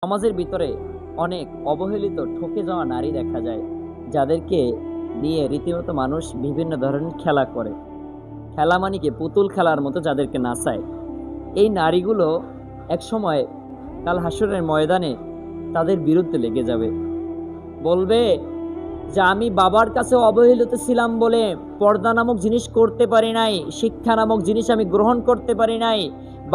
সমাজের ভিতরে অনেক অবহেলিত ঠকে যাওয়া নারী দেখা যায়, যাদেরকে নিয়ে রীতিমতো মানুষ বিভিন্ন ধরনের খেলা করে। খেলা মানে কি, পুতুল খেলার মতো যাদেরকে নাচায়। এই নারীগুলো একসময় কাল হাসরের ময়দানে তাদের বিরুদ্ধে লেগে যাবে, বলবে যে আমি বাবার কাছে অবহেলিত ছিলাম বলে পর্দা নামক জিনিস করতে পারি নাই, শিক্ষা নামক জিনিস আমি গ্রহণ করতে পারি নাই।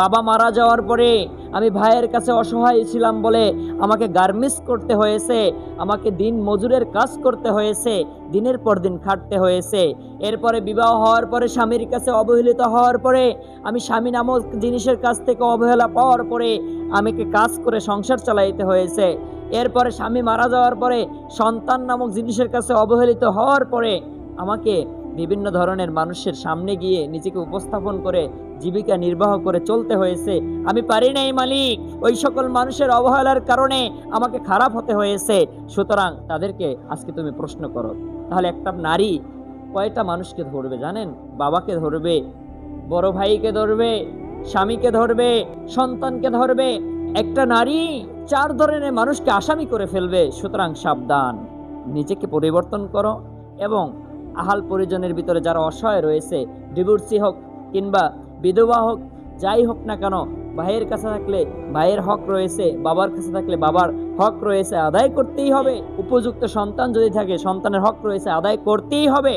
বাবা মারা যাওয়ার পরে আমি ভাইয়ের কাছে অসহায় ছিলাম বলে আমাকে গার্মেন্টস করতে হয়েছে, আমাকে দিন মজুরের কাজ করতে হয়েছে, দিনের পর দিন খাটতে হয়েছে। এরপরে বিবাহ হওয়ার পরে স্বামীর কাছে অবহেলিত হওয়ার পরে আমি স্বামী নামক জিনিসের কাছ থেকে অবহেলা পাওয়ার পরে আমাকে কাজ করে সংসার চালাইতে হয়েছে। এরপরে স্বামী মারা যাওয়ার পরে সন্তান নামক জিনিসের কাছে অবহেলিত হওয়ার পরে আমাকে বিভিন্ন ধরনের মানুষের সামনে গিয়ে নিজেকে উপস্থাপন করে জীবিকা নির্বাহ করে চলতে হয়েছে। আমি পারি নাই মালিক, ওই সকল মানুষের অবহেলার কারণে আমাকে খারাপ হতে হয়েছে। সুতরাং তাদেরকে আজকে তুমি প্রশ্ন করো, তাহলে একটা নারী কয়টা মানুষকে ধরবে জানেন? বাবাকে ধরবে, বড় ভাইকে ধরবে, স্বামীকে ধরবে, সন্তানকে ধরবে। একটা নারী 4 ধরনের মানুষকে আসামি করে ফেলবে। সুতরাং সাবধান, নিজেকে পরিবর্তন করো এবং আহাল পরিজনের ভিতরে যারা অসহায় রয়েছে, ডিভোর্সি হোক কিংবা বিধবা হোক, যাই হোক না কেন, ভাইয়ের কাছে থাকলে ভাইয়ের হক রয়েছে, বাবার কাছে থাকলে বাবার হক রয়েছে, আদায় করতেই হবে। উপযুক্ত সন্তান যদি থাকে, সন্তানের হক রয়েছে, আদায় করতেই হবে।